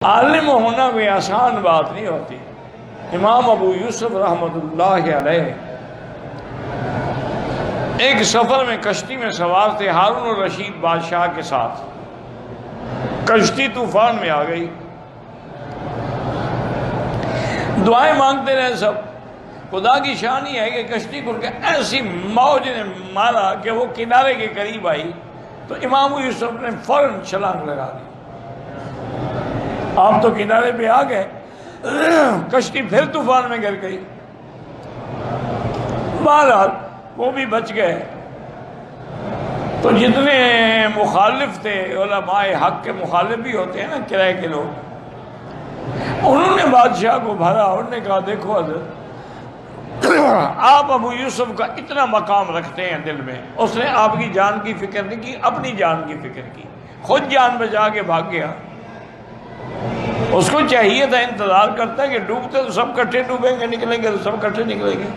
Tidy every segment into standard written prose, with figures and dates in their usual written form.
عالم ہونا کوئی آسان بات نہیں ہوتی۔ امام ابو یوسف رحمۃ اللہ علیہ ایک سفر میں کشتی میں سوار تھے ہارون الرشید بادشاہ کے ساتھ۔ کشتی طوفان میں آ گئی، دعائیں مانگتے رہے سب۔ خدا کی شان یہ ہے کہ کشتی کو ایسی موج نے مارا کہ وہ کنارے کے قریب آئی تو امام یوسف نے فوراً چھلانگ لگا دی۔ آپ تو کنارے پہ آ گئے، کشتی پھر طوفان میں گر گئی۔ بہرحال وہ بھی بچ گئے۔ تو جتنے مخالف تھے، علماء حق کے مخالف بھی ہوتے ہیں نا کرائے کے لوگ، انہوں نے بادشاہ کو بھرا، انہوں نے کہا دیکھو حضرت آپ ابو یوسف کا اتنا مقام رکھتے ہیں دل میں، اس نے آپ کی جان کی فکر نہیں کی، اپنی جان کی فکر کی، خود جان بچا کے بھاگ گیا۔ اس کو چاہیے تھا انتظار کرتا ہے کہ ڈوبتے تو سب کٹھے ڈوبیں گے، نکلیں گے تو سب کٹھے نکلیں گے۔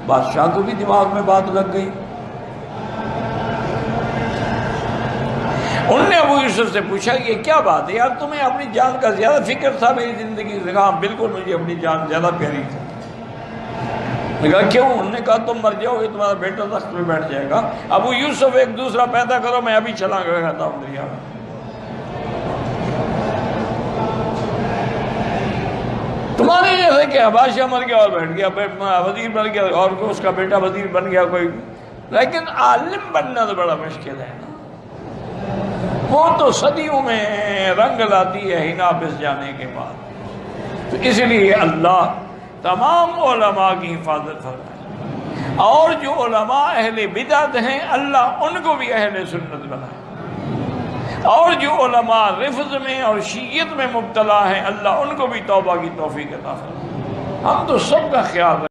بادشاہ کو بھی دماغ میں بات لگ گئی۔ انہوں نے ابو یوسف سے پوچھا کہ یہ کیا بات ہے یار، تمہیں اپنی جان کا زیادہ فکر تھا میری زندگی سے؟ کہا بالکل مجھے اپنی جان زیادہ پیاری تھی۔ نے کہا کیوں؟ انہوں نے کہا تم مر جاؤ گے، تمہارا بیٹا تخت پہ بیٹھ جائے گا۔ ابو یوسف ایک دوسرا پیدا کرو، میں ابھی چھلانگ لگاتا ہوں دریا میں۔ تمہارے جیسے کہ بادشاہ مر گیا اور بیٹھ گیا، وزیر بن گیا اور اس کا بیٹا وزیر بن گیا کوئی، لیکن عالم بننا تو بڑا مشکل ہے نا۔ وہ تو صدیوں میں رنگ لاتی ہے حنا بس جانے کے بعد۔ تو اس لیے اللہ تمام علماء کی حفاظت فرمائے، اور جو علماء اہل بدعت ہیں اللہ ان کو بھی اہل سنت بنائے، اور جو علماء رفض میں اور شیعت میں مبتلا ہیں اللہ ان کو بھی توبہ کی توفیق عطا فرمائے۔ ہم تو سب کا خیال رکھیں۔